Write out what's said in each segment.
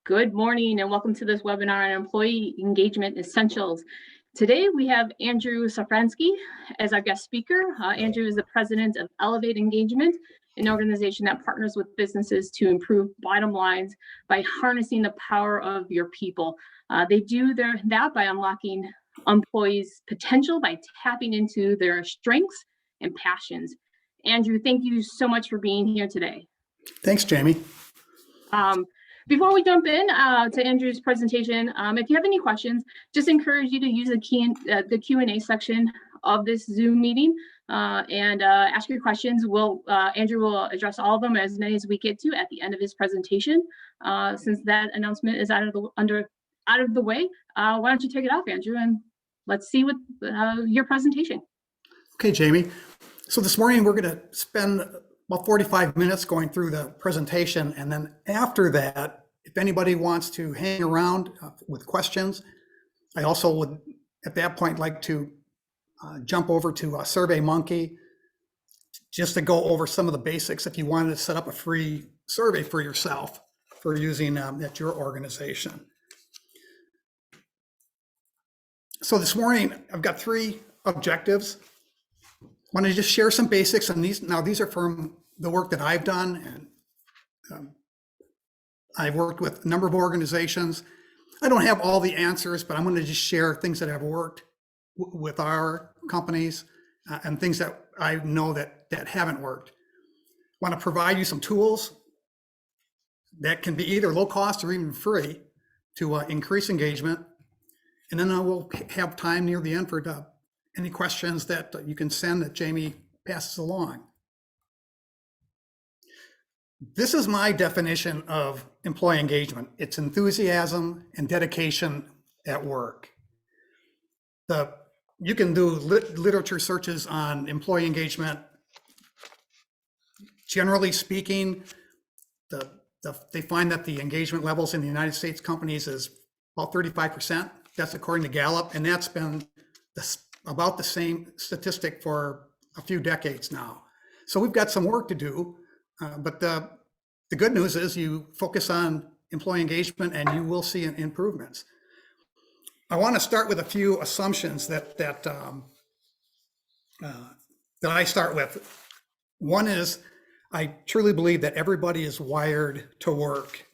Good morning and welcome to this webinar on employee engagement essentials. Today we have Andrew Safransky as our guest speaker. Andrew is the president of Elevate Engagement, an organization that partners with businesses to improve bottom lines by harnessing the power of your people. They do that by unlocking employees' potential by tapping into their strengths and passions. Andrew, thank you so much for being here today. Thanks, Jamie. Before we jump in to Andrew's presentation, if you have any questions, just encourage you to use the Q&A section of this Zoom meeting and ask your questions. Andrew will address all of them, as many as we get to at the end of his presentation. Since that announcement is out of the way, why don't you take it off, Andrew, and let's see what your presentation. Okay, Jamie. So this morning we're going to spend about 45 minutes going through the presentation, and then after that, if anybody wants to hang around with questions, I also would at that point like to jump over to SurveyMonkey just to go over some of the basics if you wanted to set up a free survey for yourself for using at your organization. So this morning I've got three objectives. I want to just share some basics on these. Now, these are from the work that I've done, and I've worked with a number of organizations. I don't have all the answers, but I'm going to just share things that have worked with our companies and things that I know that haven't worked. I want to provide you some tools that can be either low cost or even free to increase engagement. And then I will have time near the end for any questions that you can send that Jamie passes along. This is my definition of employee engagement. It's enthusiasm and dedication at work. You can do literature searches on employee engagement. Generally speaking, they find that the engagement levels in the United States companies is about 35%. That's according to Gallup, and that's been about the same statistic for a few decades now. So we've got some work to do, but the good news is you focus on employee engagement and you will see improvements. I want to start with a few assumptions that I start with. One is I truly believe that everybody is wired to work.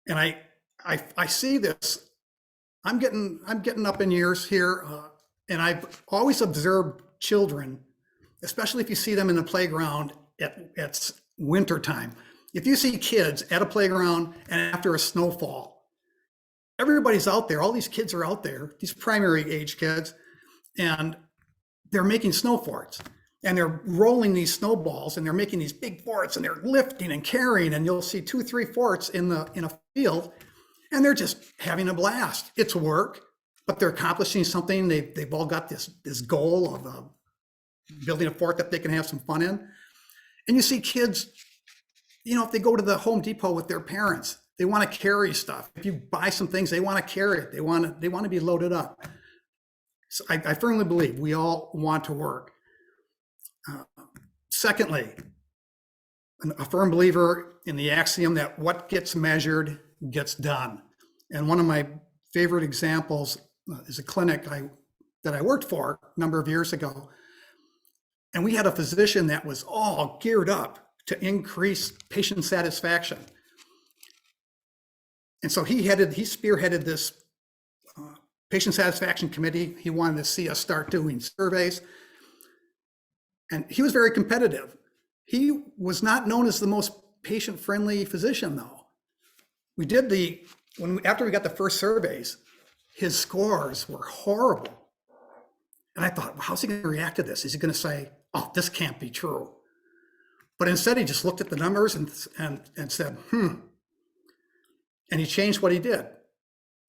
And I see this. I'm getting up in years here, and I've always observed children, especially if you see them in the playground at winter time. If you see kids at a playground and after a snowfall, everybody's out there. All these kids are out there, these primary age kids, and they're making snow forts. And they're rolling these snowballs, and they're making these big forts, and they're lifting and carrying. And you'll see 2-3 forts in a field. And they're just having a blast. It's work, but they're accomplishing something. They've all got this goal of building a fort that they can have some fun in. And you see kids, if they go to the Home Depot with their parents, they want to carry stuff. If you buy some things, they want to carry it. They want to be loaded up. So I firmly believe we all want to work. Secondly, a firm believer in the axiom that what gets measured gets done. And one of my favorite examples is a clinic that I worked for a number of years ago. And we had a physician that was all geared up to increase patient satisfaction. And so he spearheaded this patient satisfaction committee. He wanted to see us start doing surveys. And he was very competitive. He was not known as the most patient-friendly physician, though. After we got the first surveys, his scores were horrible. And I thought, well, how's he going to react to this? Is he going to say, oh, this can't be true? But instead, he just looked at the numbers and said, And he changed what he did.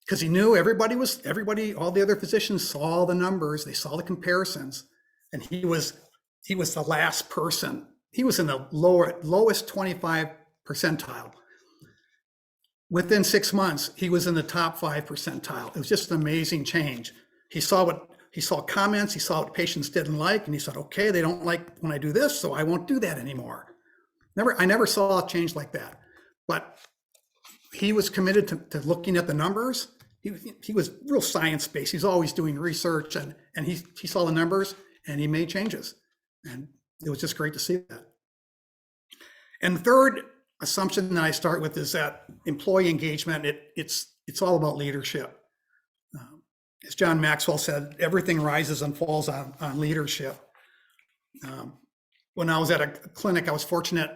Because he knew all the other physicians saw the numbers, they saw the comparisons, and he was the last person. He was in the lowest 25 percentile. Within 6 months, he was in the top 5 percentile. It was just an amazing change. He saw comments, he saw what patients didn't like, and he said, okay, they don't like when I do this, so I won't do that anymore. I never saw a change like that. But he was committed to looking at the numbers. He was real science-based. He's always doing research, and he saw the numbers and he made changes. And it was just great to see that. And the third assumption that I start with is that employee engagement, it's all about leadership. As John Maxwell said, everything rises and falls on leadership. When I was at a clinic, I was fortunate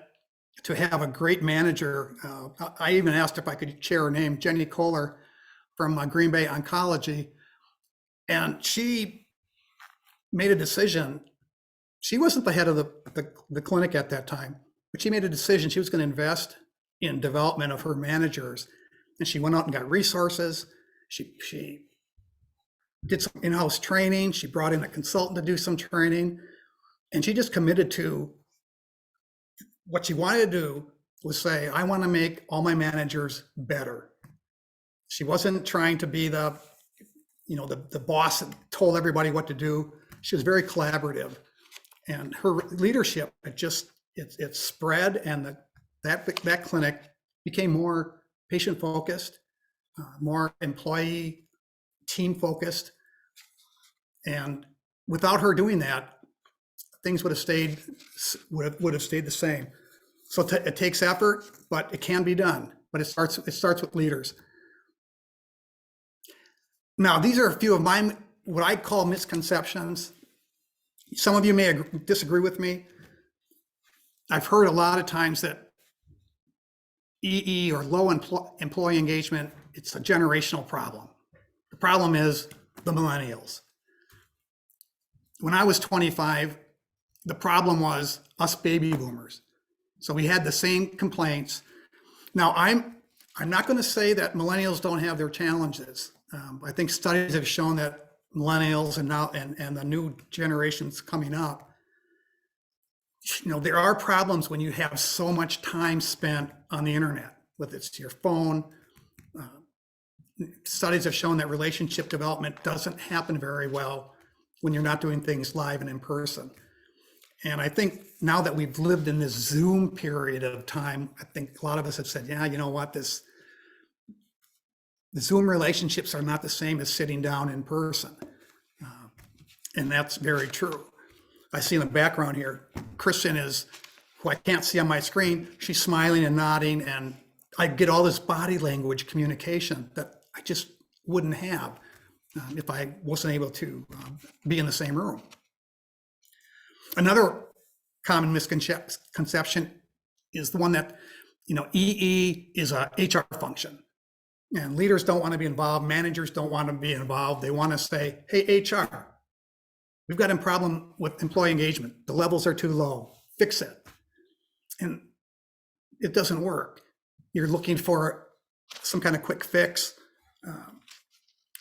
to have a great manager. I even asked if I could share her name, Jenny Kohler from Green Bay Oncology. And she made a decision. She wasn't the head of the clinic at that time, but she made a decision. She was going to invest in development of her managers. And she went out and got resources. She did some in-house training. She brought in a consultant to do some training. And she just committed to what she wanted to do was say, I want to make all my managers better. She wasn't trying to be the boss that told everybody what to do. She was very collaborative, and her leadership, it spread, and that clinic became more patient focused, more employee team focused. And without her doing that, things would have stayed the same. So it takes effort, but it can be done. But it starts with leaders. Now, these are a few of my, what I call misconceptions. Some of you may disagree with me. I've heard a lot of times that EE or low employee engagement, it's a generational problem. The problem is the millennials. When I was 25, the problem was us baby boomers. So we had the same complaints. Now, I'm not going to say that millennials don't have their challenges. I think studies have shown that millennials and the new generations coming up, there are problems when you have so much time spent on the internet, whether it's your phone. Studies have shown that relationship development doesn't happen very well when you're not doing things live and in person. And I think now that we've lived in this Zoom period of time, I think a lot of us have said, yeah, you know what, the Zoom relationships are not the same as sitting down in person. And that's very true. I see in the background here, Kristen who I can't see on my screen, she's smiling and nodding, and I get all this body language communication that I just wouldn't have if I wasn't able to be in the same room. Another common misconception is the one that, EE is a HR function. And leaders don't want to be involved. Managers don't want to be involved. They want to say, hey, HR, we've got a problem with employee engagement. The levels are too low. Fix it. And it doesn't work. You're looking for some kind of quick fix.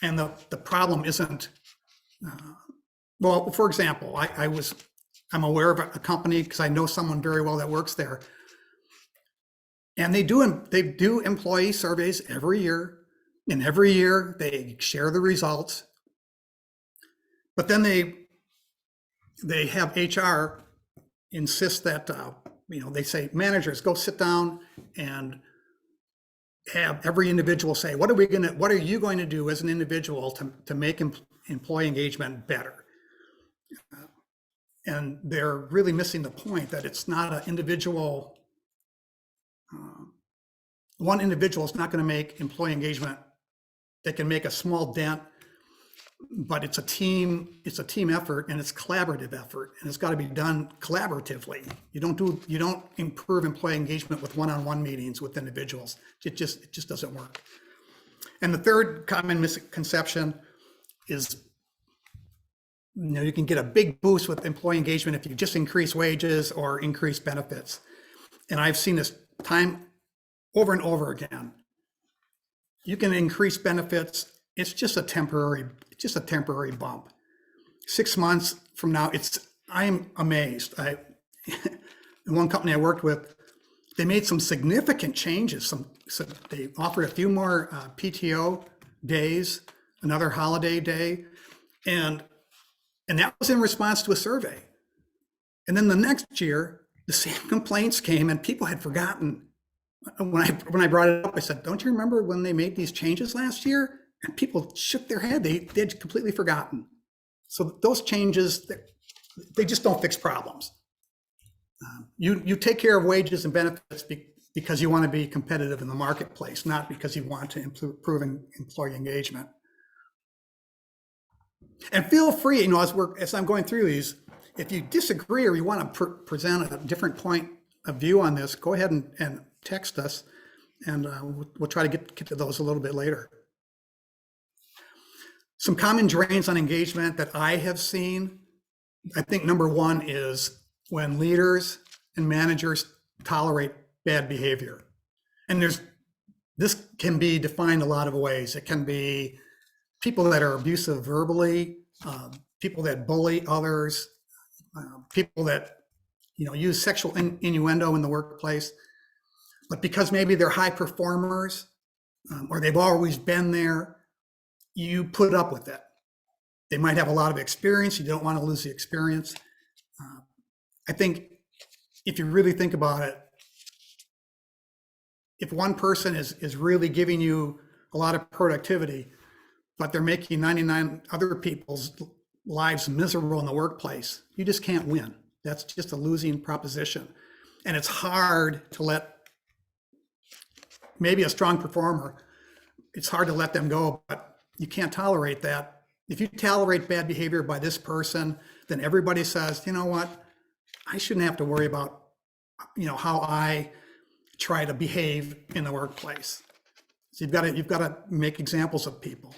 And the problem isn't, well, for example, I'm aware of a company because I know someone very well that works there. And they do employee surveys every year, and every year they share the results. But then they have HR insist that they say, managers, go sit down and have every individual say, what are you going to do as an individual to make employee engagement better? And they're really missing the point that it's not an individual. One individual is not going to make employee engagement. They can make a small dent, but it's a team effort, and it's collaborative effort, and it's got to be done collaboratively. You don't improve employee engagement with one-on-one meetings with individuals. It just doesn't work. And the third common misconception is, you can get a big boost with employee engagement if you just increase wages or increase benefits. And I've seen this time over and over again. You can increase benefits. It's just a temporary bump. 6 months from now, I'm amazed. In one company I worked with, they made some significant changes. They offered a few more PTO days, another holiday day, and that was in response to a survey. And then the next year, the same complaints came, and people had forgotten when I brought it up, I said, "Don't you remember when they made these changes last year?" And people shook their head. They'd completely forgotten. So those changes, they just don't fix problems. You take care of wages and benefits because you want to be competitive in the marketplace, not because you want to improve employee engagement. And feel free, as I'm going through these, if you disagree or you want to present a different point of view on this, go ahead and text us, and we'll try to get to those a little bit later. Some common drains on engagement that I have seen, I think number one is when leaders and managers tolerate bad behavior. And this can be defined a lot of ways. It can be people that are abusive verbally, people that bully others, people that use sexual innuendo in the workplace. But because maybe they're high performers or they've always been there, you put up with it. They might have a lot of experience. You don't want to lose the experience. I think if you really think about it, if one person is really giving you a lot of productivity, but they're making 99 other people's lives miserable in the workplace, you just can't win. That's just a losing proposition. And it's hard to let maybe a strong performer, it's hard to let them go, but you can't tolerate that. If you tolerate bad behavior by this person, then everybody says, you know what, I shouldn't have to worry about, how I try to behave in the workplace. So you've got to make examples of people.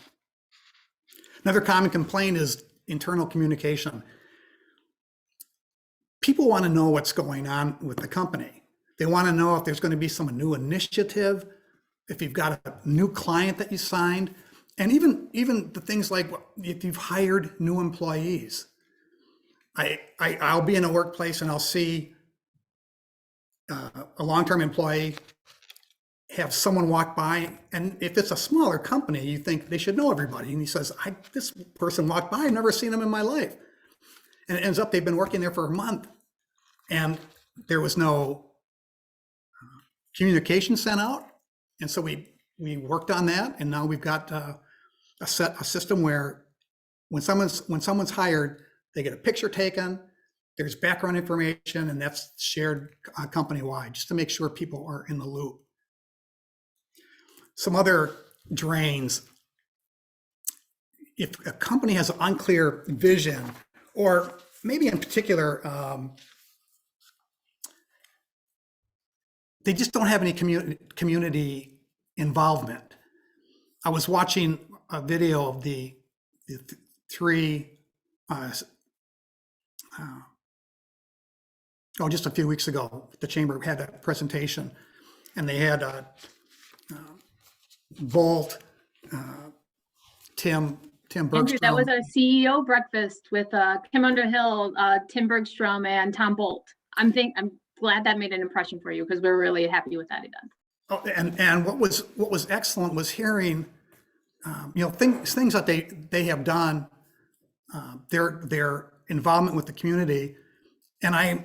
Another common complaint is internal communication. People want to know what's going on with the company. They want to know if there's going to be some new initiative, if you've got a new client that you signed, and even the things like if you've hired new employees. I'll be in a workplace and I'll see a long-term employee have someone walk by, and if it's a smaller company, you think they should know everybody. And he says, this person walked by, I've never seen him in my life. And it ends up they've been working there for a month, and there was no communication sent out. And so we worked on that, and now we've got a system where when someone's hired, they get a picture taken, there's background information, and that's shared company-wide just to make sure people are in the loop. Some other drains. If a company has an unclear vision, or maybe in particular, they just don't have any community involvement. I was watching a video of the three, just a few weeks ago, the chamber had a presentation, and they had Bolt, Tim Bergstrom. Andrew, that was a CEO breakfast with Kim Underhill, Tim Bergstrom, and Tom Bolt. I'm glad that made an impression for you, because we're really happy with that event. Oh, and what was excellent was hearing, things that they have done, their involvement with the community. And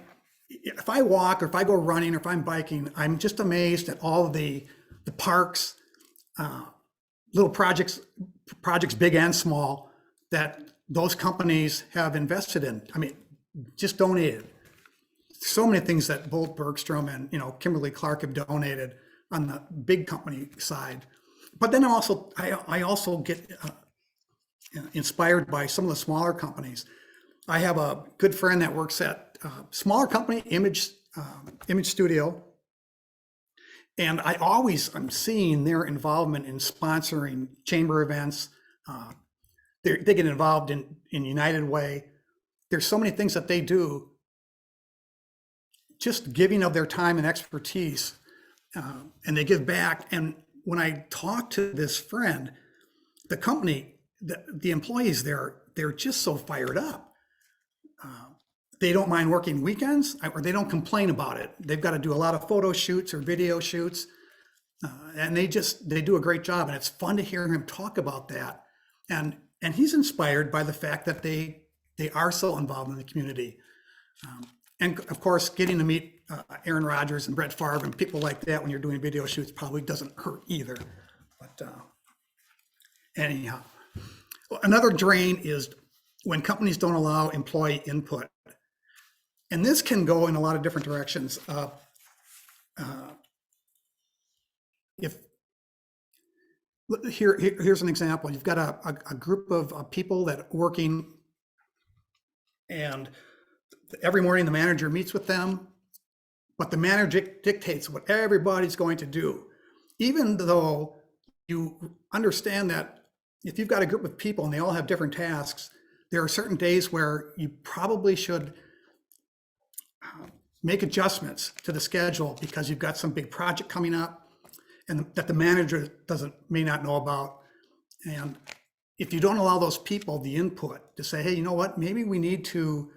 if I walk, or if I go running, or if I'm biking, I'm just amazed at all of the parks, little projects, big and small, that those companies have invested in. I mean, just donated. So many things that Bolt, Bergstrom, and Kimberly Clark have donated on the big company side. But then I also get inspired by some of the smaller companies. I have a good friend that works at a smaller company, Image Studio. And I'm seeing their involvement in sponsoring chamber events. They get involved in United Way. There's so many things that they do, just giving of their time and expertise, and they give back. And when I talk to this friend, the company, the employees there, they're just so fired up. They don't mind working weekends, or they don't complain about it. They've got to do a lot of photo shoots or video shoots, and they do a great job. And it's fun to hear him talk about that. And he's inspired by the fact that they are so involved in the community. And of course, getting to meet Aaron Rodgers and Brett Favre and people like that when you're doing video shoots probably doesn't hurt either. But anyhow, another drain is when companies don't allow employee input. And this can go in a lot of different directions. Here's an example. You've got a group of people that are working, and every morning the manager meets with them, but the manager dictates what everybody's going to do, even though you understand that if you've got a group of people and they all have different tasks, there are certain days where you probably should make adjustments to the schedule because you've got some big project coming up and that the manager may not know about. And if you don't allow those people the input to say, hey, you know what, maybe we need to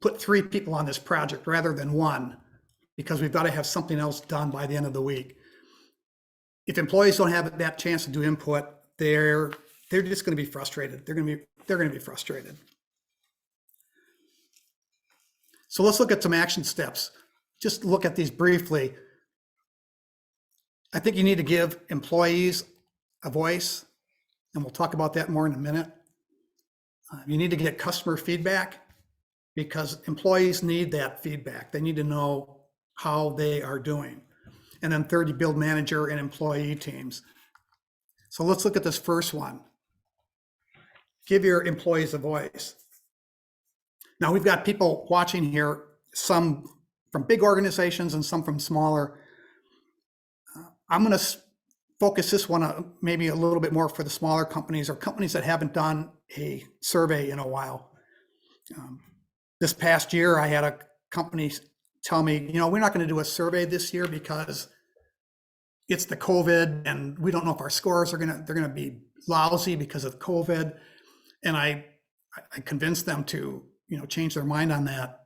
put 3 people on this project rather than 1, because we've got to have something else done by the end of the week. If employees don't have that chance to do input, they're just going to be frustrated. They're going to be frustrated. So let's look at some action steps. Just look at these briefly. I think you need to give employees a voice, and we'll talk about that more in a minute. You need to get customer feedback because employees need that feedback. They need to know how they are doing. And then third, you build manager and employee teams. So let's look at this first one. Give your employees a voice. Now we've got people watching here, some from big organizations and some from smaller. I'm going to focus this one maybe a little bit more for the smaller companies or companies that haven't done a survey in a while. This past year, I had a company tell me, you know, we're not going to do a survey this year because it's the COVID and we don't know if our scores are they're going to be lousy because of COVID. And I convinced them to, you know, change their mind on that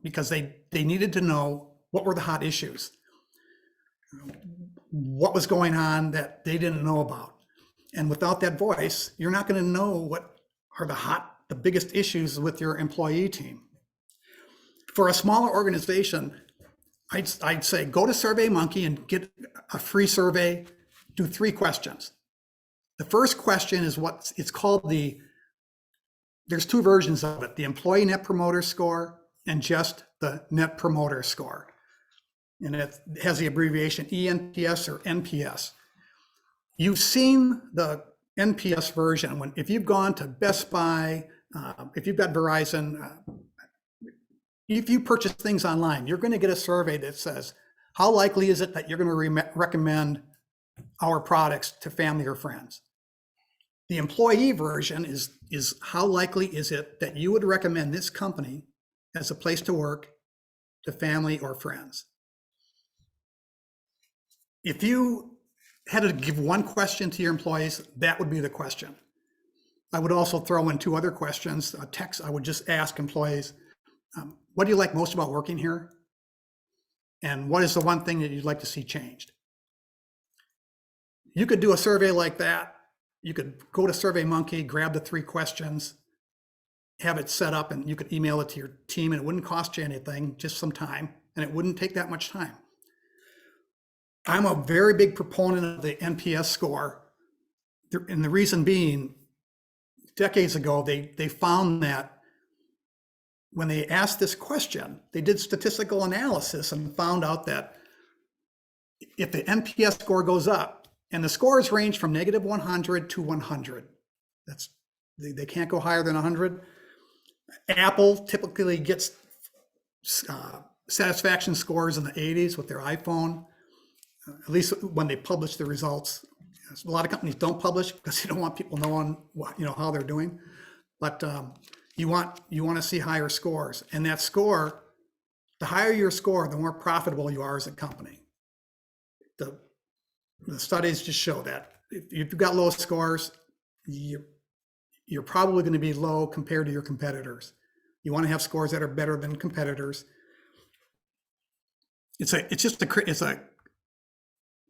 because they needed to know what were the hot issues, what was going on that they didn't know about. And without that voice, you're not going to know what are the biggest issues with your employee team. For a smaller organization, I'd say go to SurveyMonkey and get a free survey, do 3 questions. The first question is what it's called there's 2 versions of it, the employee net promoter score and just the net promoter score. And it has the abbreviation ENPS or NPS. You've seen the NPS version if you've gone to Best Buy, if you've got Verizon, if you purchase things online, you're going to get a survey that says, how likely is it that you're going to recommend our products to family or friends? The employee version is how likely is it that you would recommend this company as a place to work to family or friends? If you had to give one question to your employees, that would be the question. I would also throw in 2 other questions. I would just ask employees, what do you like most about working here? And what is the one thing that you'd like to see changed? You could do a survey like that. You could go to SurveyMonkey, grab the 3 questions, have it set up, and you could email it to your team, and it wouldn't cost you anything, just some time, and it wouldn't take that much time. I'm a very big proponent of the NPS score, and the reason being, decades ago, they found that when they asked this question, they did statistical analysis and found out that if the NPS score goes up, and the scores range from -100 to 100, they can't go higher than 100. Apple typically gets satisfaction scores in the 80s with their iPhone, at least when they publish the results. A lot of companies don't publish because they don't want people knowing how they're doing. But you want to see higher scores, and that score, the higher your score, the more profitable you are as a company. The studies just show that if you've got low scores, you're probably going to be low compared to your competitors. You want to have scores that are better than competitors. It's a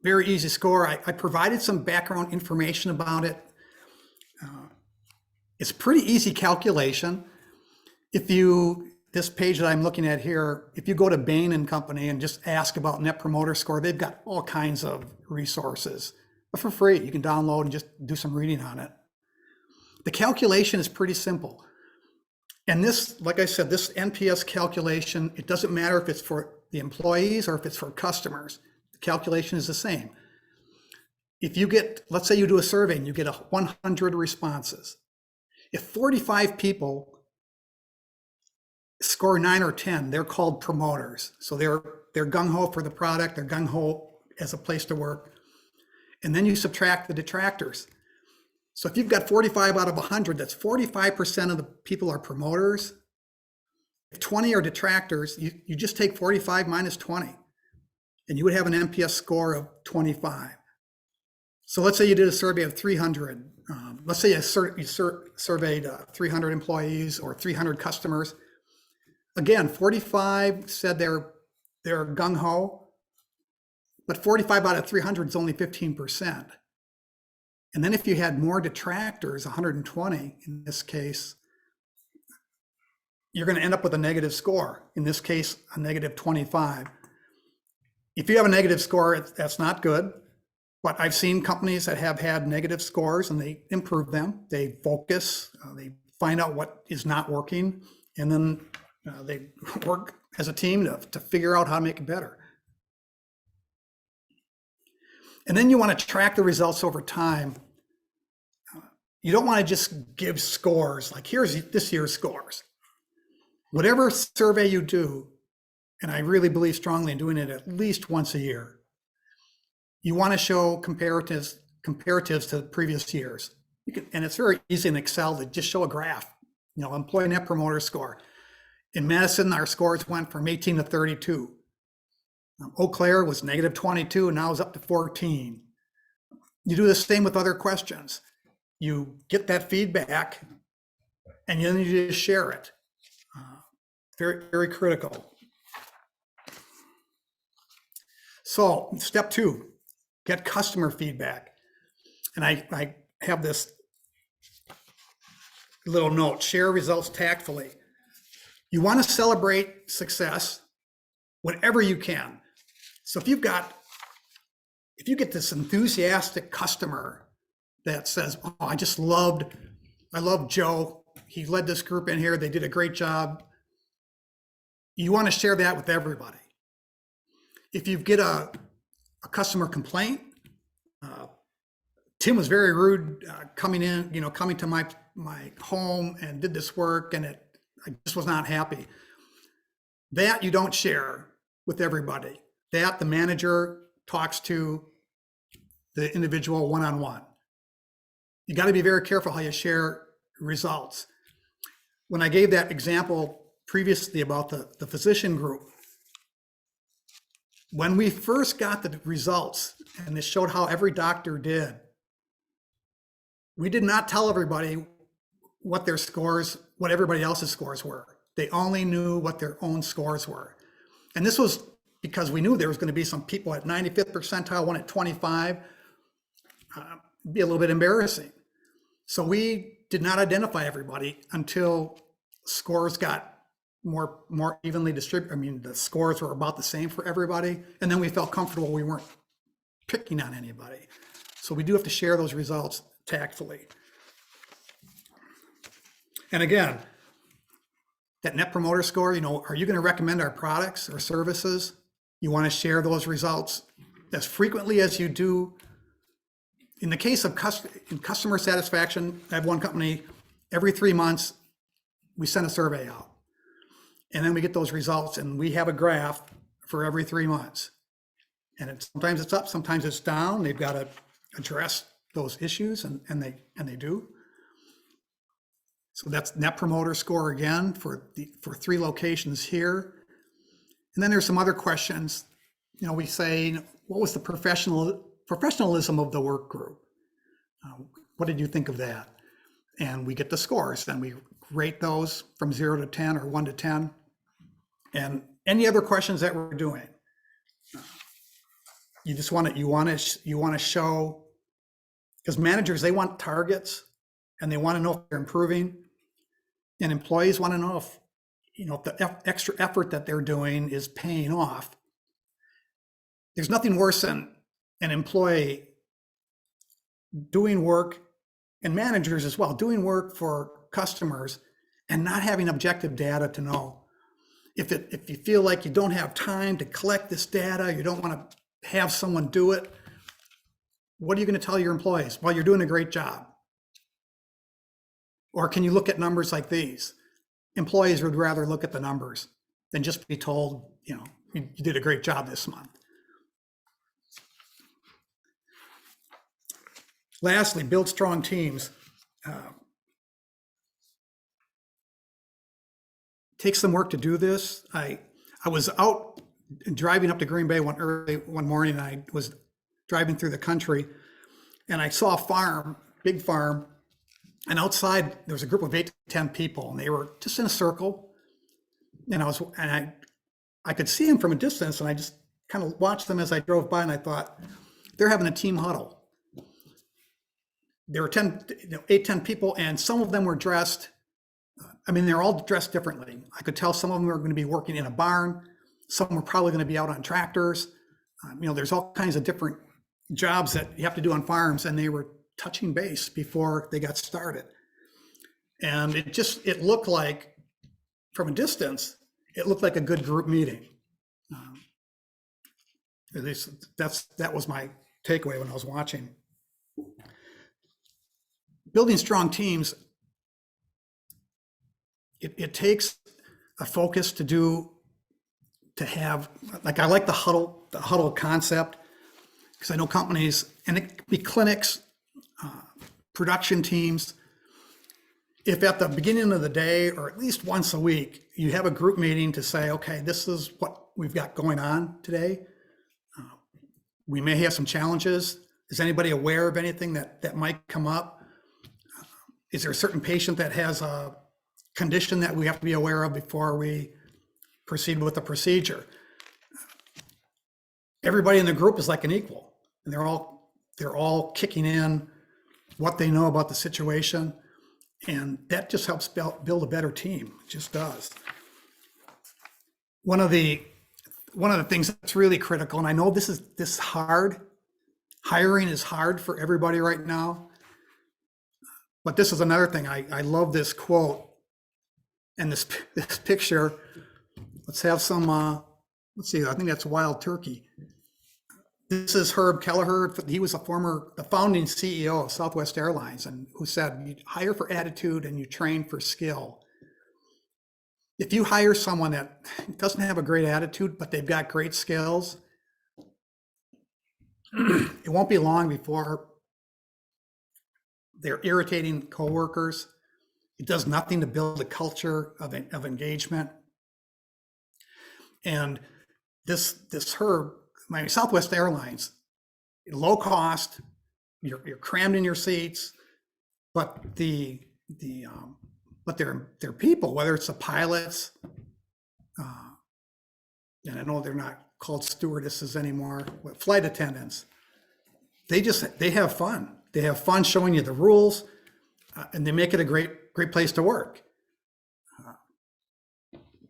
very easy score. I provided some background information about it. It's pretty easy calculation. this page that I'm looking at here, if you go to Bain and Company and just ask about Net Promoter Score, they've got all kinds of resources, but for free. You can download and just do some reading on it. The calculation is pretty simple. And this, like I said, this NPS calculation, it doesn't matter if it's for the employees or if it's for customers. The calculation is the same. If you get, let's say you do a survey and you get 100 responses. If 45 people score 9 or 10, they're called promoters. So they're gung-ho for the product, they're gung-ho as a place to work. And then you subtract the detractors. So if you've got 45 out of 100, that's 45% of the people are promoters. If 20 are detractors, you just take 45 minus 20, and you would have an NPS score of 25. So let's say you did a survey of 300. Let's say you surveyed 300 employees or 300 customers. Again, 45 said they're gung-ho, but 45 out of 300 is only 15%. And then if you had more detractors, 120 in this case, you're going to end up with a negative score. In this case, a negative 25. If you have a negative score, that's not good. But I've seen companies that have had negative scores and they improve them. They focus, they find out what is not working, and then they work as a team to figure out how to make it better. And then you want to track the results over time. You don't want to just give scores like, here's this year's scores. Whatever survey you do, and I really believe strongly in doing it at least once a year, you want to show comparatives to the previous years. And it's very easy in Excel to just show a graph, employee net promoter score. In Madison, our scores went from 18 to 32. Eau Claire was negative 22 and now is up to 14. You do the same with other questions. You get that feedback and then you just share it. Very, very critical. So step 2, get customer feedback. And I have this little note, share results tactfully. You want to celebrate success whenever you can. So if you get this enthusiastic customer that says, oh, I love Joe. He led this group in here. They did a great job. You want to share that with everybody. If you get a customer complaint, Tim was very rude coming to my home and did this work and I just was not happy. That you don't share with everybody. That the manager talks to the individual one-on-one. You got to be very careful how you share results. When I gave that example previously about the physician group, when we first got the results and it showed how every doctor did, we did not tell everybody what their scores, what everybody else's scores were. They only knew what their own scores were. And this was because we knew there was going to be some people at 95th percentile, one at 25, be a little bit embarrassing. So we did not identify everybody until scores got more evenly distributed. I mean, the scores were about the same for everybody. And then we felt comfortable we weren't picking on anybody. So we do have to share those results tactfully. And again, that net promoter score, are you going to recommend our products or services? You want to share those results as frequently as you do. In the case of customer satisfaction, I have one company, every 3 months, we send a survey out. And then we get those results and we have a graph for every 3 months. And sometimes it's up, sometimes it's down. They've got to address those issues and they do. So that's net promoter score again for 3 locations here. And then there's some other questions. We say, what was the professionalism of the work group? What did you think of that? And we get the scores and we rate those from 0 to 10 or 1 to 10. And any other questions that we're doing. You want to show, because managers, they want targets and they want to know if they're improving, and employees want to know if the extra effort that they're doing is paying off, there's nothing worse than an employee doing work, and managers as well, doing work for customers and not having objective data to know. If you feel like you don't have time to collect this data, you don't want to have someone do it, what are you going to tell your employees? Well, you're doing a great job. Or can you look at numbers like these? Employees would rather look at the numbers than just be told, you did a great job this month. Lastly, build strong teams. Takes some work to do this. I was out driving up to Green Bay one morning. I was driving through the country, and I saw a farm, big farm, and outside there was a group of 8 to 10 people, and they were just in a circle. And I could see them from a distance, and I just kind of watched them as I drove by, and I thought, they're having a team huddle. There were 8, 10 people, and some of them were dressed. They're all dressed differently. I could tell some of them were going to be working in a barn. Some were probably going to be out on tractors. There's all kinds of different jobs that you have to do on farms, and they were touching base before they got started. And it looked like, from a distance, it looked like a good group meeting. At least that was my takeaway when I was watching. Building strong teams, it takes a focus to have, like, I like the huddle concept, because I know companies, and it could be clinics, production teams, if at the beginning of the day, or at least once a week, you have a group meeting to say, okay, this is what we've got going on today. We may have some challenges. Is anybody aware of anything that might come up? Is there a certain patient that has a condition that we have to be aware of before we proceed with the procedure? Everybody in the group is like an equal, and they're all kicking in what they know about the situation, and that just helps build a better team. It just does. One of the things that's really critical, and I know this is hard. Hiring is hard for everybody right now. But this is another thing. I love this quote and this picture. Let's have some, let's see, I think that's wild turkey. This is Herb Kelleher. He was the founding CEO of Southwest Airlines, and who said, you hire for attitude and you train for skill. If you hire someone that doesn't have a great attitude, but they've got great skills, it won't be long before they're irritating coworkers. It does nothing to build a culture of engagement. And this Herb, Southwest Airlines, low cost, you're crammed in your seats, but but they're people, whether it's the pilots, and I know they're not called stewardesses anymore, but flight attendants, they have fun. They have fun showing you the rules, and they make it a great place to work.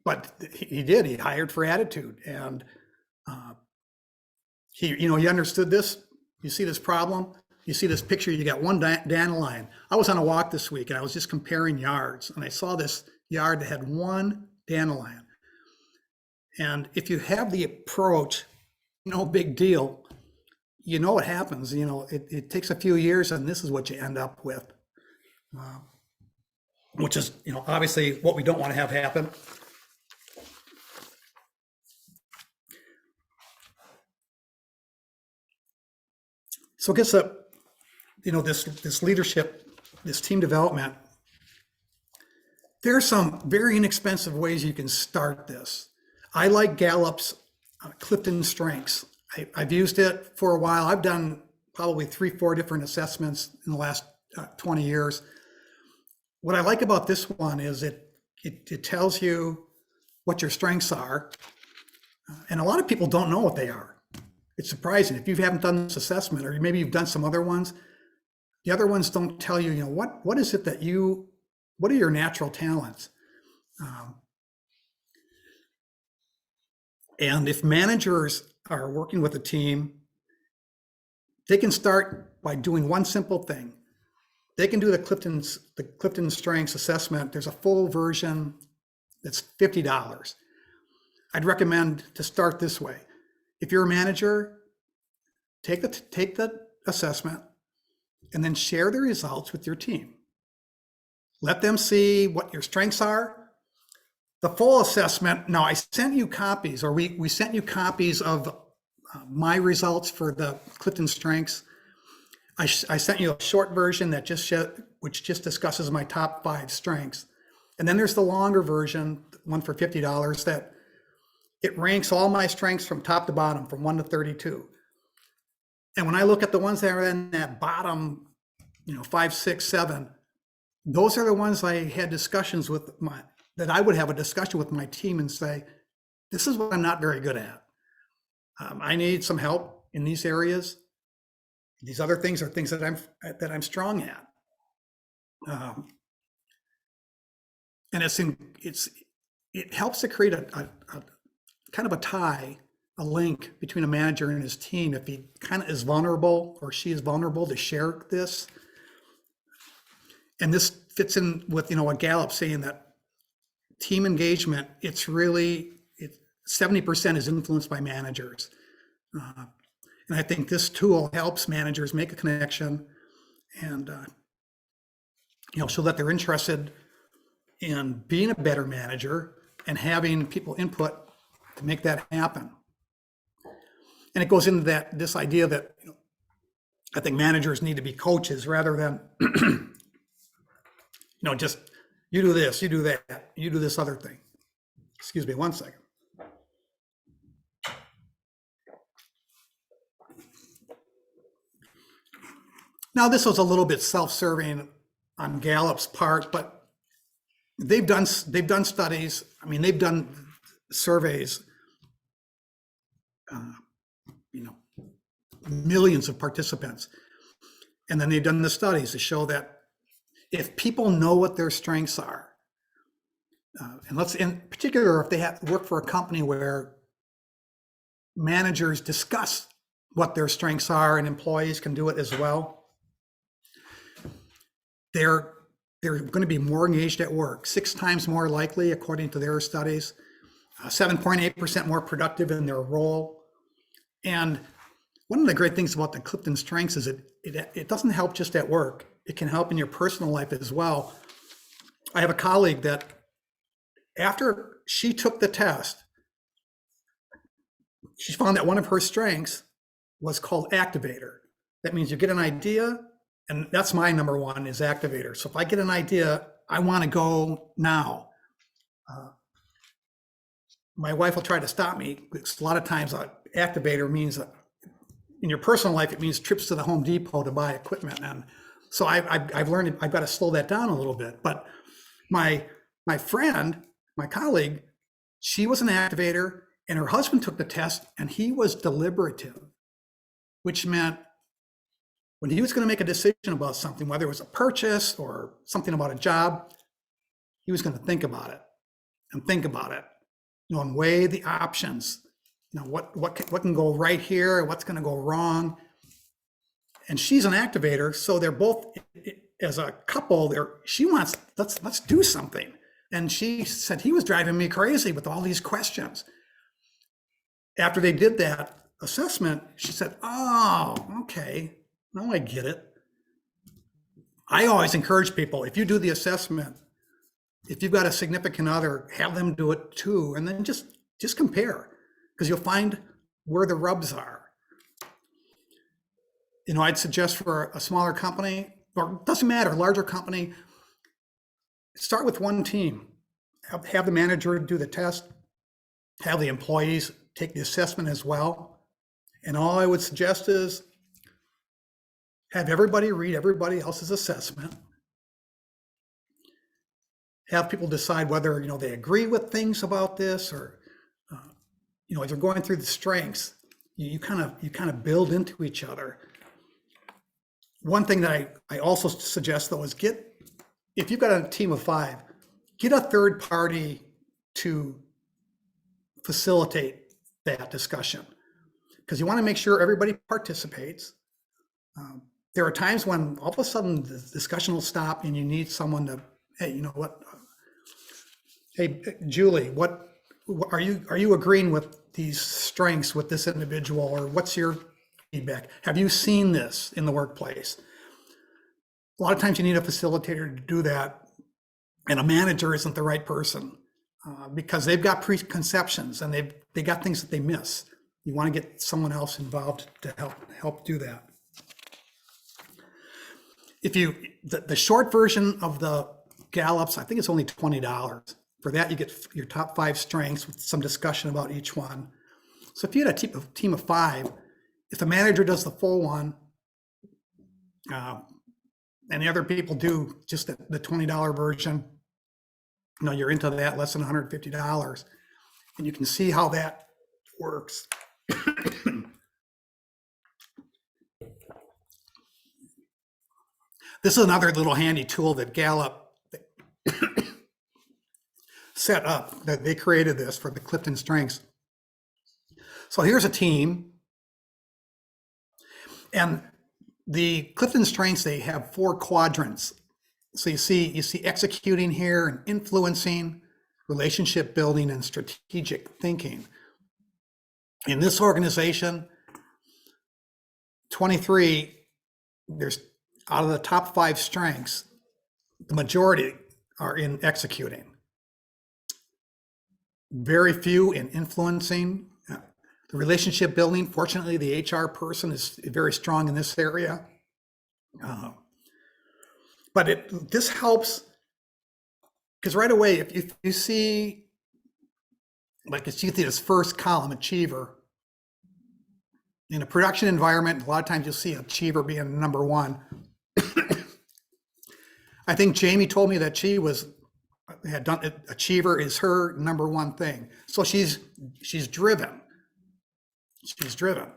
But he hired for attitude, and he understood this. You see this problem, you see this picture, you got one dandelion. I was on a walk this week, and I was just comparing yards, and I saw this yard that had one dandelion. And if you have the approach, no big deal, you know what happens. It takes a few years, and this is what you end up with, which is, obviously what we don't want to have happen. So I guess this leadership, this team development, there are some very inexpensive ways you can start this. I like Gallup's Clifton Strengths. I've used it for a while. I've done probably 3-4 different assessments in the last 20 years. What I like about this one is it tells you what your strengths are, and a lot of people don't know what they are. It's surprising if you haven't done this assessment, or maybe you've done some other ones. The other ones don't tell you, what is it what are your natural talents? And if managers are working with a team, they can start by doing one simple thing. They can do the Clifton Strengths assessment. There's a full version that's $50. I'd recommend to start this way. If you're a manager, take the assessment and then share the results with your team. Let them see what your strengths are. The full assessment, now I sent you copies, or we sent you copies of my results for the Clifton Strengths. I sent you a short version that which just discusses my top 5 strengths. And then there's the longer version, one for $50, that it ranks all my strengths from top to bottom, from 1 to 32. And when I look at the ones that are in that bottom, 5, 6, 7, those are the ones I had discussions with that I would have a discussion with my team and say, this is what I'm not very good at. I need some help in these areas. These other things are things that I'm strong at. And it helps to create a kind of a tie, a link between a manager and his team. If he kind of is vulnerable, or she is vulnerable, to share this. And this fits in with, what Gallup's saying, that team engagement, 70% is influenced by managers. And I think this tool helps managers make a connection and, so that they're interested in being a better manager and having people input to make that happen. And it goes into this idea that, I think managers need to be coaches rather than, just you do this, you do that, you do this other thing. Excuse me, one second. Now, this was a little bit self-serving on Gallup's part, but they've done studies. I mean, they've done surveys, millions of participants, and then they've done the studies to show that if people know what their strengths are, and in particular, if they work for a company where managers discuss what their strengths are and employees can do it as well, they're going to be more engaged at work, 6 times more likely, according to their studies, 7.8% more productive in their role. And one of the great things about the Clifton Strengths is it doesn't help just at work. It can help in your personal life as well. I have a colleague that after she took the test, she found that one of her strengths was called activator. That means you get an idea, and that's my number one, is activator. So if I get an idea, I want to go now. My wife will try to stop me, because a lot of times activator means, in your personal life, it means trips to the Home Depot to buy equipment. And so I've learned I've got to slow that down a little bit. But my friend, my colleague, she was an activator, and her husband took the test, and he was deliberative, which meant when he was going to make a decision about something, whether it was a purchase or something about a job, he was going to think about it and weigh the options. What can go right here, what's going to go wrong. And she's an activator, so they're both, as a couple, she wants, let's do something. And she said, he was driving me crazy with all these questions. After they did that assessment, she said, oh, okay, now I get it. I always encourage people, if you do the assessment, if you've got a significant other, have them do it too, and then just compare, because you'll find where the rubs are. I'd suggest for a smaller company, or it doesn't matter, larger company, start with one team. Have the manager do the test, have the employees take the assessment as well. And all I would suggest is have everybody read everybody else's assessment. Have people decide whether, they agree with things about this, or, as they're going through the strengths, you kind of build into each other. One thing that I also suggest, though, is if you've got a team of 5, get a third party to facilitate that discussion, because you want to make sure everybody participates. There are times when all of a sudden the discussion will stop and you need someone to, hey, you know what? Hey, Julie, what are you agreeing with these strengths with this individual, or what's your feedback? Have you seen this in the workplace? A lot of times you need a facilitator to do that, and a manager isn't the right person because they've got preconceptions and they got things that they miss. You want to get someone else involved to help do that. If the short version of the Gallups, I think it's only $20. For that, you get your top 5 strengths with some discussion about each one. So if you had a team of 5, if the manager does the full one, and the other people do just the $20 version, you're into that, less than $150, and you can see how that works. This is another little handy tool that Gallup set up, that they created this for the Clifton Strengths. So here's a team, and the Clifton Strengths, they have 4 quadrants. So you see executing here, and influencing, relationship building, and strategic thinking. In this organization, 23, there's out of the top 5 strengths, the majority are in executing. Very few in influencing. The relationship building, fortunately, the HR person is very strong in this area. But this helps, because right away, if you see, like you see this first column, achiever, in a production environment, a lot of times you'll see achiever being number 1. I think Jamie told me that she had done it. Achiever is her number 1 thing. So she's driven. She's driven.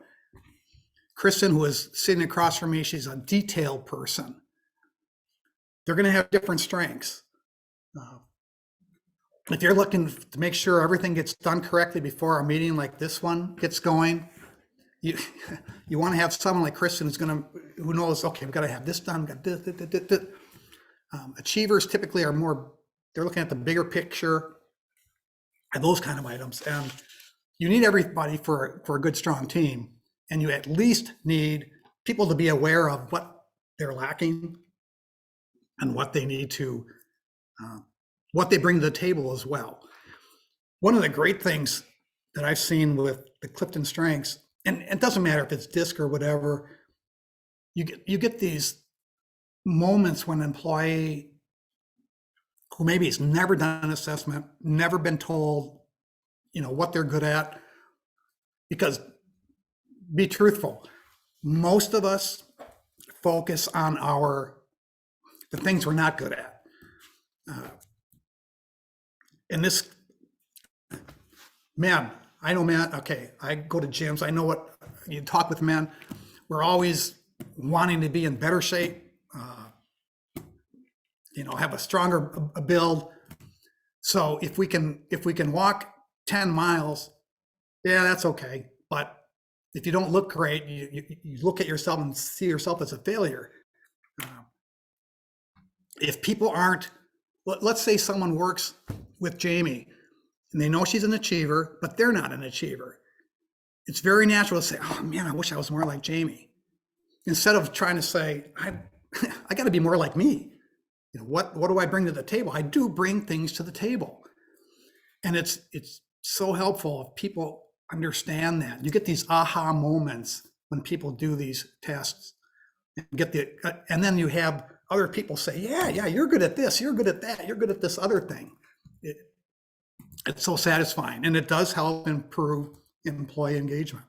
Kristen, who is sitting across from me, she's a detailed person. They're going to have different strengths. If you're looking to make sure everything gets done correctly before a meeting like this one gets going, you want to have someone like Kristen who knows, okay, we've got to have this done. We've got this. Achievers typically are more, they're looking at the bigger picture and those kind of items. And you need everybody for a good, strong team. And you at least need people to be aware of what they're lacking and what they need to, what they bring to the table as well. One of the great things that I've seen with the Clifton Strengths, and it doesn't matter if it's DISC or whatever, you get these moments when an employee who maybe has never done an assessment, never been told, what they're good at, because be truthful, most of us focus on the things we're not good at. And this, man, I know, man, okay, I go to gyms, I know what, you talk with men, we're always wanting to be in better shape, have a stronger build. So if we can walk 10 miles, yeah, that's okay. But if you don't look great, you look at yourself and see yourself as a failure. If people aren't, let's say someone works with Jamie and they know she's an achiever, but they're not an achiever. It's very natural to say, oh man, I wish I was more like Jamie. Instead of trying to say, I got to be more like me. What do I bring to the table? I do bring things to the table. And it's so helpful if people understand that. You get these aha moments when people do these tests and then you have other people say, yeah, you're good at this, you're good at that, you're good at this other thing. It's so satisfying, and it does help improve employee engagement.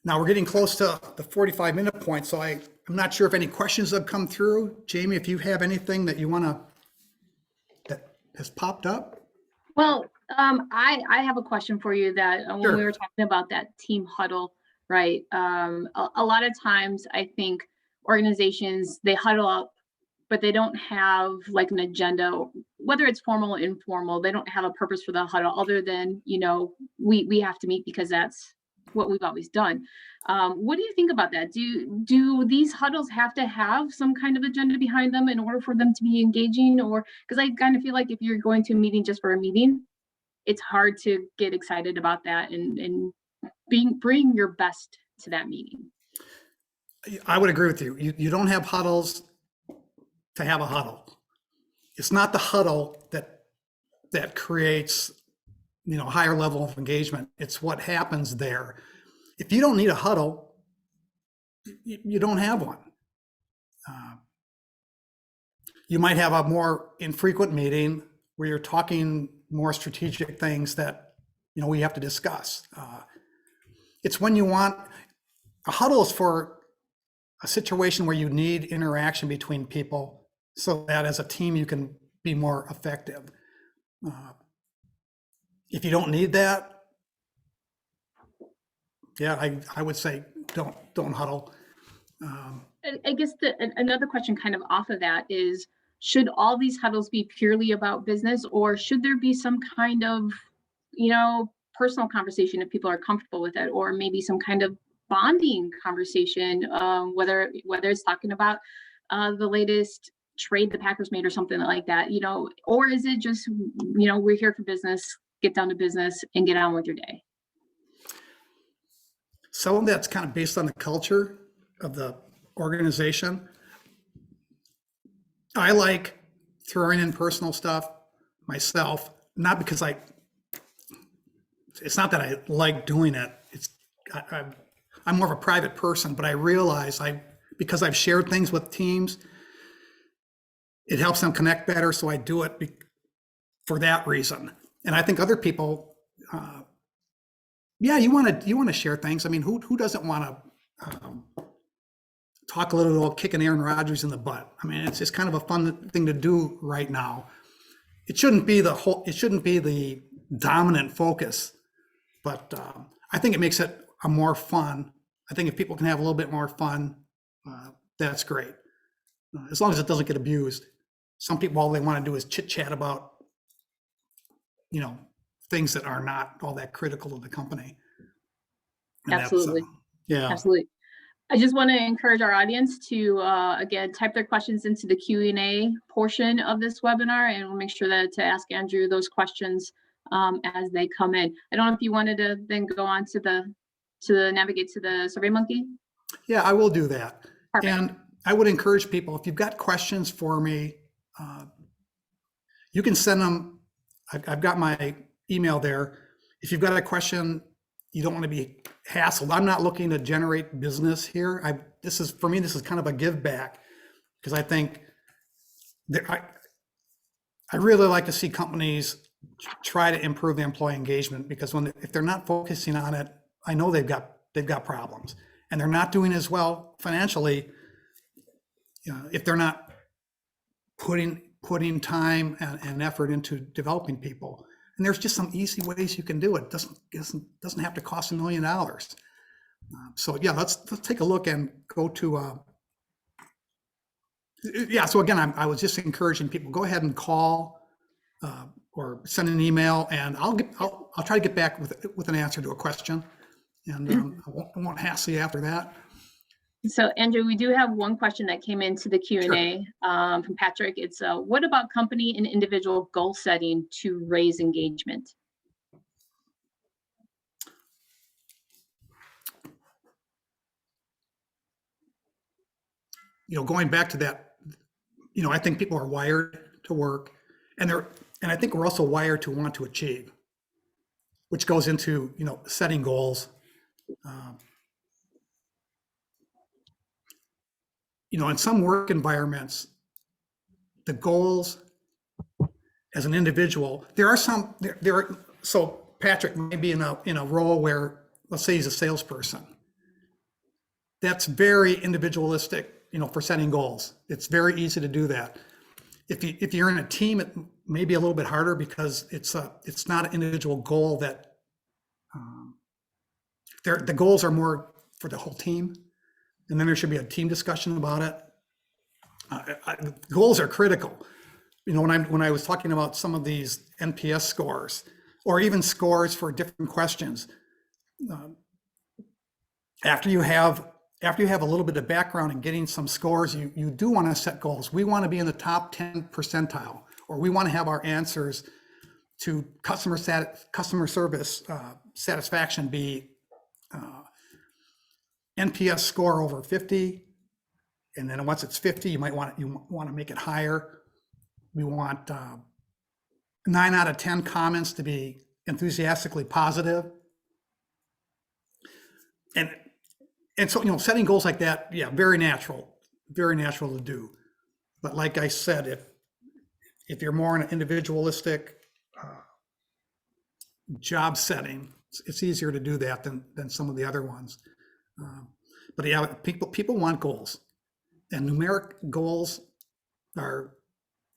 Now we're getting close to the 45-minute point, so I'm not sure if any questions have come through. Jamie, if you have anything that you that has popped up? Well, I have a question for you that when Sure. we were talking about that team huddle, right? A lot of times I think organizations, they huddle up, but they don't have like an agenda whether it's formal or informal, they don't have a purpose for the huddle other than, we have to meet because that's what we've always done. What do you think about that? Do these huddles have to have some kind of agenda behind them in order for them to be engaging? Or because I kind of feel like if you're going to a meeting just for a meeting, it's hard to get excited about that and bring your best to that meeting. I would agree with you. You don't have huddles to have a huddle. It's not the huddle that creates, higher level of engagement. It's what happens there. If you don't need a huddle, you don't have one. You might have a more infrequent meeting where you're talking more strategic things that, we have to discuss. It's when you want a huddle is for a situation where you need interaction between people so that as a team you can be more effective. If you don't need that, yeah, I would say don't huddle. I guess another question kind of off of that is, should all these huddles be purely about business, or should there be some kind of, personal conversation if people are comfortable with it, or maybe some kind of bonding conversation, whether it's talking about the latest trade the Packers made or something like that, or is it just, we're here for business, get down to business and get on with your day? Some of that's kind of based on the culture of the organization. I like throwing in personal stuff myself, not because it's not that I like doing it. I'm more of a private person, but I realize because I've shared things with teams, it helps them connect better. So I do it for that reason. And I think other people, you want to share things. I mean, who doesn't want to talk a little about kicking Aaron Rodgers in the butt? I mean, it's just kind of a fun thing to do right now. It shouldn't be the dominant focus, but I think it makes it a more fun. I think if people can have a little bit more fun, that's great. As long as it doesn't get abused. Some people, all they want to do is chit chat about, things that are not all that critical to the company. And absolutely. Yeah. Absolutely. I just want to encourage our audience to, again, type their questions into the Q&A portion of this webinar, and we'll make sure to ask Andrew those questions as they come in. I don't know if you wanted to then go on to navigate to the SurveyMonkey. Yeah, I will do that. Perfect. And I would encourage people, if you've got questions for me, you can send them. I've got my email there. If you've got a question, you don't want to be hassled. I'm not looking to generate business here. This is kind of a give back, because I think I really like to see companies try to improve the employee engagement, because if they're not focusing on it, I know they've got problems, and they're not doing as well financially. If they're not putting time and effort into developing people. And there's just some easy ways you can do it. Doesn't have to cost $1 million. So yeah, let's take a look and go to. So again, I was just encouraging people, go ahead and call or send an email, and I'll try to get back with an answer to a question, and I won't hassle you after that. So Andrew, we do have one question that came into the Q&A from Patrick. It's what about company and individual goal setting to raise engagement? Going back to that, I think people are wired to work, and I think we're also wired to want to achieve, which goes into, setting goals. In some work environments, the goals as an individual, so Patrick may be in a role where, let's say he's a salesperson. That's very individualistic, for setting goals. It's very easy to do that. If you're in a team, it may be a little bit harder, because it's not an individual goal that the goals are more for the whole team. And then there should be a team discussion about it. Goals are critical, when I was talking about some of these NPS scores, or even scores for different questions, after you have a little bit of background in getting some scores, you do want to set goals. We want to be in the top 10 percentile, or we want to have our answers to customer service satisfaction be NPS score over 50, and then once it's 50, you want to make it higher. We want 9 out of 10 comments to be enthusiastically positive, and so setting goals like that, yeah, very natural to do. But like I said, if you're more in an individualistic job setting, it's easier to do that than some of the other ones. But yeah, people want goals, and numeric goals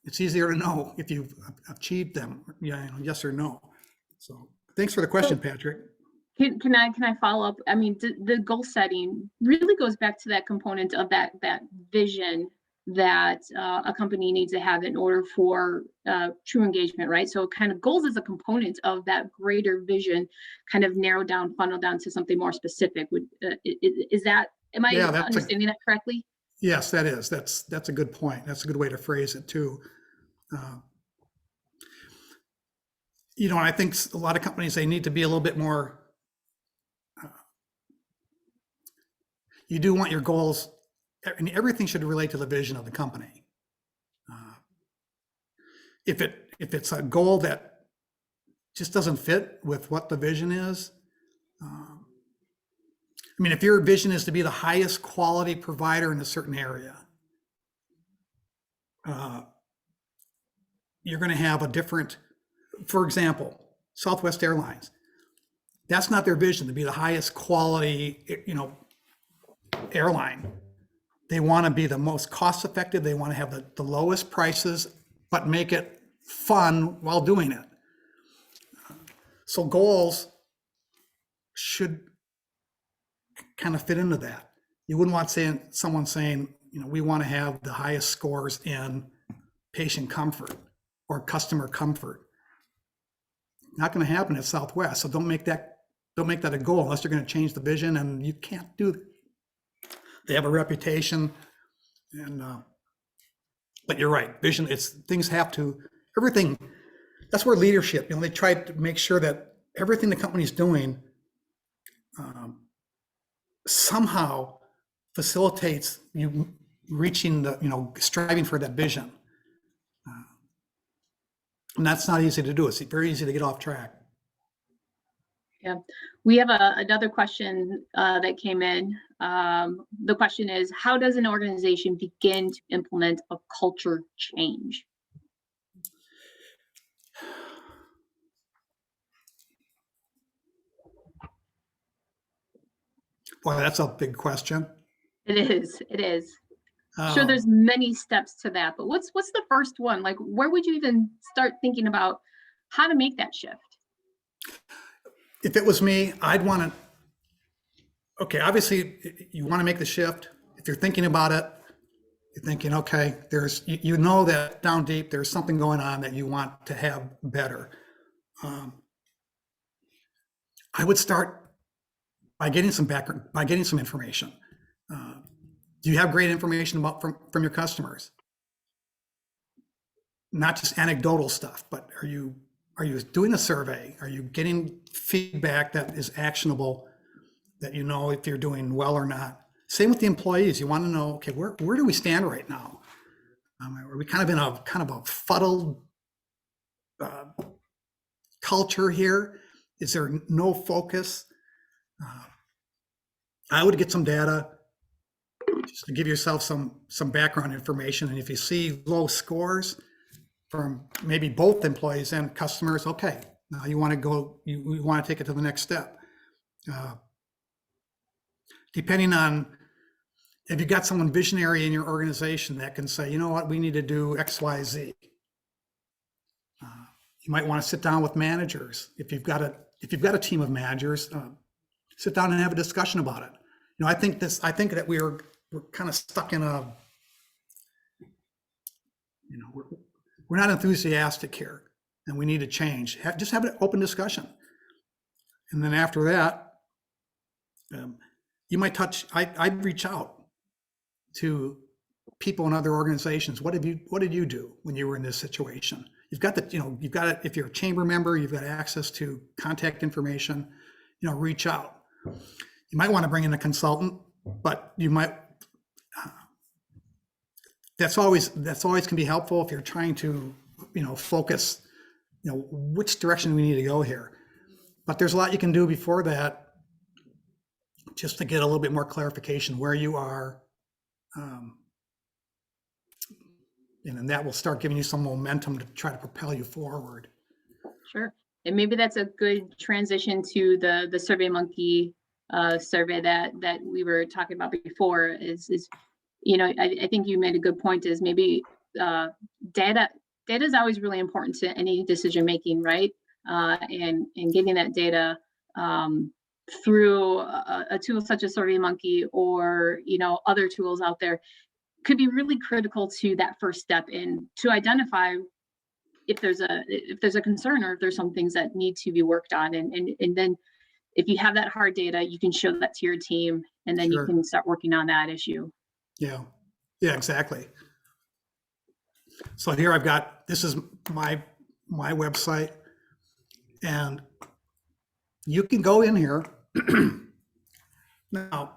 it's easier to know if you've achieved them, yes or no. So thanks for the question, Patrick. Can I follow up? I mean, the goal setting really goes back to that component of that vision that a company needs to have in order for true engagement, right? So kind of goals is a component of that greater vision, kind of narrowed down, funneled down to something more specific. Is that, am I understanding that correctly? Yes, that is. That's a good point. That's a good way to phrase it too. And I think a lot of companies, they need to be a little bit more, you do want your goals, and everything should relate to the vision of the company. If it's a goal that just doesn't fit with what the vision is, if your vision is to be the highest quality provider in a certain area, you're going to have a different, for example, Southwest Airlines. That's not their vision to be the highest quality, airline. They want to be the most cost effective. They want to have the lowest prices, but make it fun while doing it. So goals should kind of fit into that. You wouldn't want someone saying, we want to have the highest scores in patient comfort or customer comfort. Not going to happen at Southwest. So don't make that a goal unless you're going to change the vision, and you can't do that. They have a reputation, and but you're right. Vision, things have to, everything. That's where leadership. They try to make sure that everything the company's doing somehow facilitates you reaching striving for that vision. And that's not easy to do. It's very easy to get off track. Yeah, we have another question that came in. The question is, how does an organization begin to implement a culture change? Boy, that's a big question. It is. Sure, there's many steps to that, but what's the first one? Like, where would you even start thinking about how to make that shift? If it was me, I'd want to, okay, obviously you want to make the shift. If you're thinking about it, you're thinking, okay, you know that down deep, there's something going on that you want to have better. I would start by getting some background, by getting some information. Do you have great information from your customers? Not just anecdotal stuff, but are you doing a survey? Are you getting feedback that is actionable, that you know if you're doing well or not? Same with the employees. You want to know, okay, where do we stand right now? Are we kind of in a fuddled culture here? Is there no focus? I would get some data just to give yourself some background information. And if you see low scores from maybe both employees and customers, okay, now you want to take it to the next step. Depending on if you got someone visionary in your organization that can say, you know what, we need to do X, Y, Z. You might want to sit down with managers. If you've got a team of managers, sit down and have a discussion about it. I think that we're kind of stuck in we're we're not enthusiastic here and we need to change. Just have an open discussion. And then after that, you might I'd reach out to people in other organizations. What did you do when you were in this situation? You've got if you're a chamber member, you've got access to contact information, reach out. You might want to bring in a consultant, but you might, that's always can be helpful if you're trying to, focus, which direction we need to go here. But there's a lot you can do before that, just to get a little bit more clarification where you are. And then that will start giving you some momentum to try to propel you forward. Sure. And maybe that's a good transition to the SurveyMonkey survey that we were talking about before is I think you made a good point, is maybe data is always really important to any decision making, right? And getting that data through a tool such as SurveyMonkey or other tools out there could be really critical to that first step in to identify if there's a concern or if there's some things that need to be worked on, and then if you have that hard data, you can show that to your team, and then you can start working on that issue. Yeah, exactly. So here this is my website, and you can go in here. Now,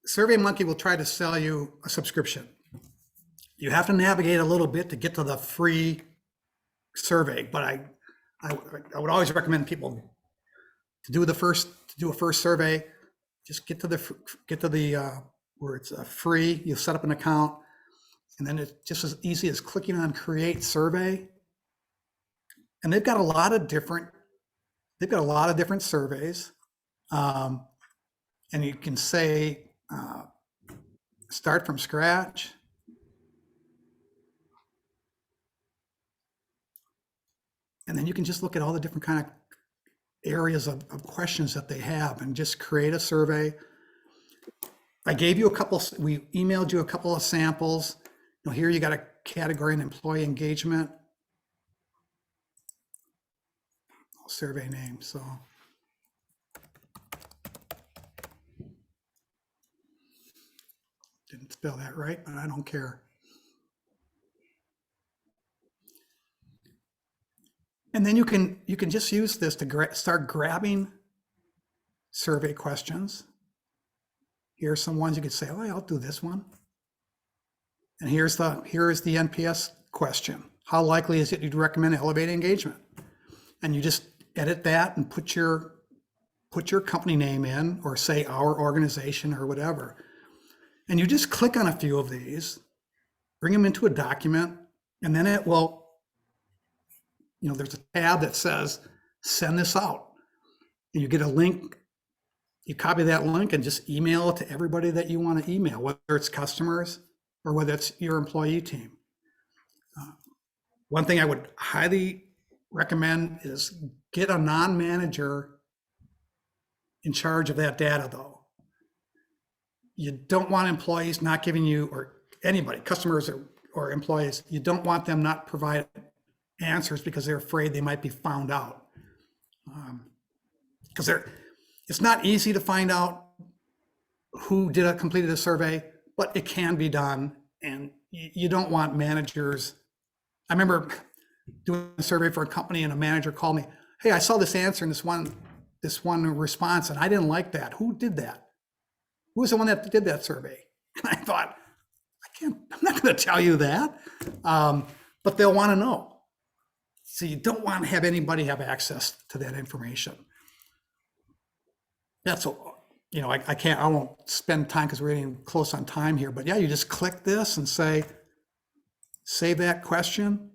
SurveyMonkey will try to sell you a subscription. You have to navigate a little bit to get to the free survey, but I would always recommend people to do a first survey. Just get to the where it's free. You set up an account, and then it's just as easy as clicking on Create Survey. And they've got a lot of different surveys, and you can say start from scratch. And then you can just look at all the different kind of areas of questions that they have and just create a survey. I gave you we emailed you a couple of samples. Here you got a category in employee engagement. Survey name, so. Didn't spell that right, but I don't care. And then you can just use this to start grabbing survey questions. Here are some ones you could say, oh, I'll do this one. And here is the NPS question. How likely is it you'd recommend elevating engagement? And you just edit that and put your company name in, or say our organization or whatever. And you just click on a few of these, bring them into a document, and then it will, there's a tab that says, send this out. And you get a link, you copy that link and just email it to everybody that you want to email, whether it's customers or whether it's your employee team. One thing I would highly recommend is get a non-manager in charge of that data, though. You don't want employees not giving you, or anybody, customers or employees, you don't want them not providing answers because they're afraid they might be found out. Because it's not easy to find out who completed a survey, but it can be done, and you don't want managers. I remember doing a survey for a company, and a manager called me, hey, I saw this answer in this one response, and I didn't like that. Who did that? Who was the one that did that survey? And I thought, I'm not going to tell you that, but they'll want to know. So you don't want to have anybody have access to that information. That's, I won't spend time because we're getting close on time here, but yeah, you just click this and say, save that question.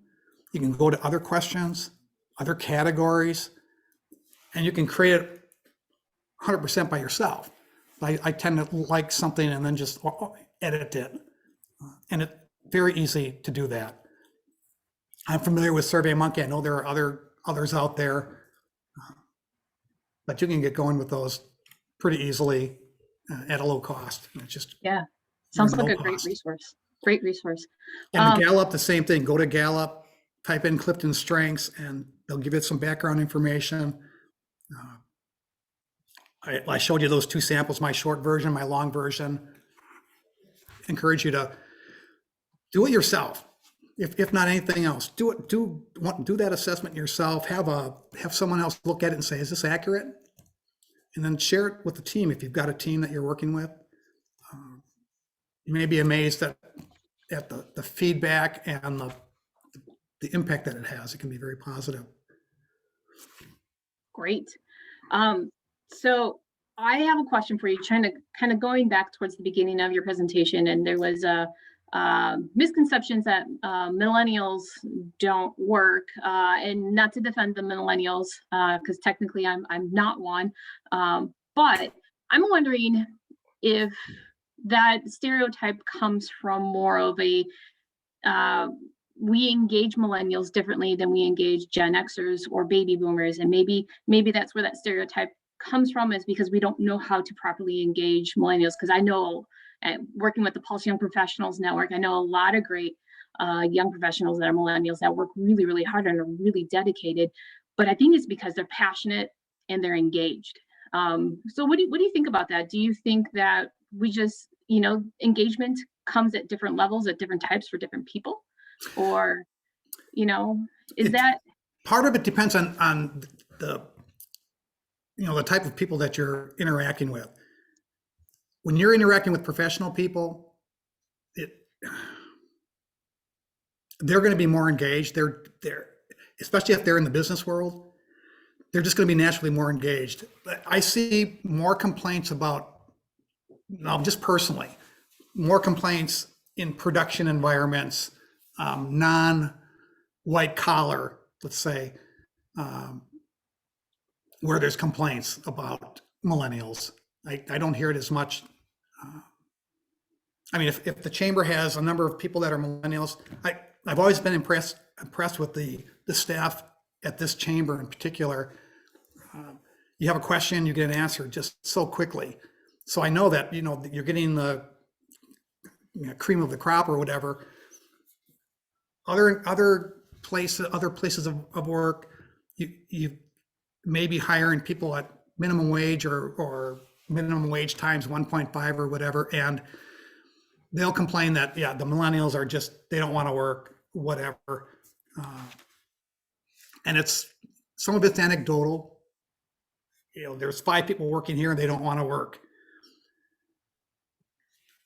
You can go to other questions, other categories, and you can create it 100% by yourself. I tend to like something and then just edit it. And it's very easy to do that. I'm familiar with SurveyMonkey. I know there are others out there, but you can get going with those pretty easily at a low cost. It's just sounds like a great resource. Great resource. And Gallup, the same thing. Go to Gallup, type in Clifton Strengths and they'll give it some background information. I showed you those two samples, my short version, my long version. Encourage you to do it yourself. If not anything else, do that assessment yourself. Have someone else look at it and say, is this accurate? And then share it with the team if you've got a team that you're working with. You may be amazed at the feedback and the impact that it has. It can be very positive. Great. So I have a question for you, trying to kind of going back towards the beginning of your presentation, and there was misconceptions that millennials don't work, and not to defend the millennials, because technically I'm not one, but I'm wondering if that stereotype comes from more of a we engage millennials differently than we engage Gen Xers or baby boomers, and maybe that's where that stereotype comes from, is because we don't know how to properly engage millennials. Because I know, working with the Pulse Young Professionals Network, I know a lot of great young professionals that are millennials that work really, really hard and are really dedicated. But I think it's because they're passionate and they're engaged. So what do you think about that? Do you think that we just, engagement comes at different levels, at different types for different people? Or, is that part of it depends on the the type of people that you're interacting with. When you're interacting with professional people, they're going to be more engaged. They're especially if they're in the business world, they're just going to be naturally more engaged. I see more complaints about, just personally, more complaints in production environments, non-white collar, let's say, where there's complaints about millennials. I don't hear it as much. If the chamber has a number of people that are millennials, I've always been impressed with the staff at this chamber in particular. You have a question, you get an answer just so quickly. So I know that you're getting the cream of the crop or whatever. Other places of work, you may be hiring people at minimum wage or minimum wage times 1.5 or whatever, and they'll complain that the millennials are they don't want to work, whatever. And some of it's anecdotal. There's 5 people working here and they don't want to work.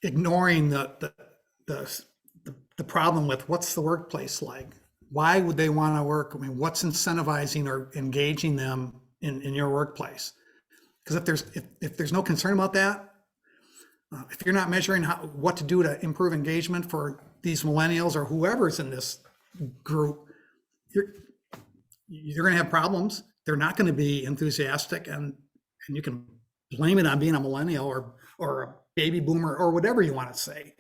Ignoring the problem with what's the workplace like? Why would they want to work? What's incentivizing or engaging them in your workplace? Because if there's no concern about that, if you're not measuring what to do to improve engagement for these millennials or whoever's in this group, you're going to have problems. They're not going to be enthusiastic, and you can blame it on being a millennial or a baby boomer or whatever you want to say.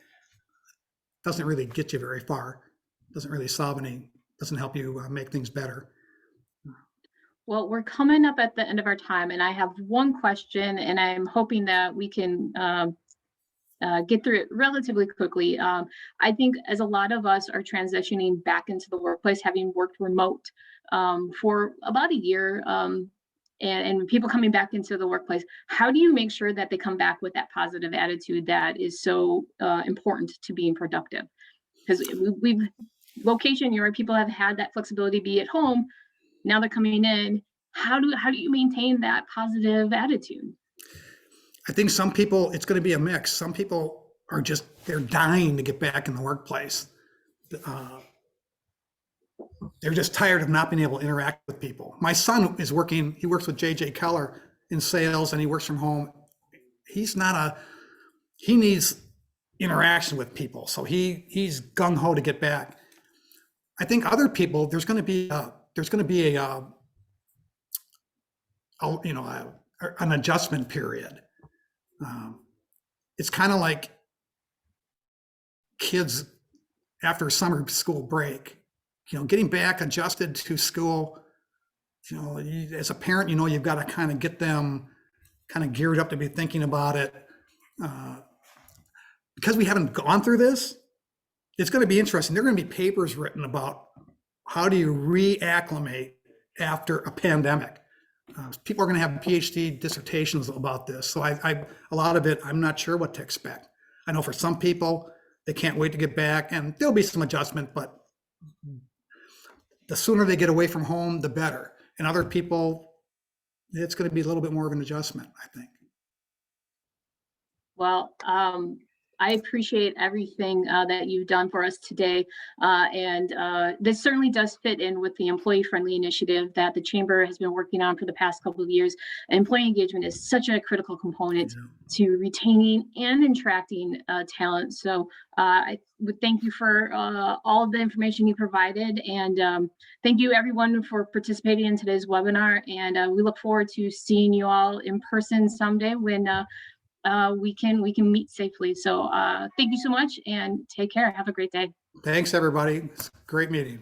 Doesn't really get you very far. Doesn't really doesn't help you make things better. Well, we're coming up at the end of our time, and I have one question, and I'm hoping that we can get through it relatively quickly. I think as a lot of us are transitioning back into the workplace, having worked remote for about a year, and people coming back into the workplace, how do you make sure that they come back with that positive attitude that is so important to being productive? Because people have had that flexibility to be at home. Now they're coming in. How do you maintain that positive attitude? I think some people, it's going to be a mix. Some people are they're dying to get back in the workplace. They're just tired of not being able to interact with people. My son he works with J.J. Keller in sales, and he works from home. He needs interaction with people. So he's gung ho to get back. I think other people, there's going to be an adjustment period. It's kind of like kids after summer school break, getting back adjusted to school. As a parent, you've got to kind of get them kind of geared up to be thinking about it. Because we haven't gone through this, it's going to be interesting. There are going to be papers written about how do you reacclimate after a pandemic? People are going to have PhD dissertations about this. So a lot of it, I'm not sure what to expect. I know for some people, they can't wait to get back, and there'll be some adjustment, but the sooner they get away from home, the better. And other people, it's going to be a little bit more of an adjustment, I think. Well, I appreciate everything that you've done for us today. And this certainly does fit in with the employee-friendly initiative that the Chamber has been working on for the past couple of years. Employee engagement is such a critical component to retaining and attracting talent. So I would thank you for all of the information you provided. And thank you everyone for participating in today's webinar. And we look forward to seeing you all in person someday when we can meet safely. So thank you so much and take care. Have a great day. Thanks, everybody. It's a great meeting.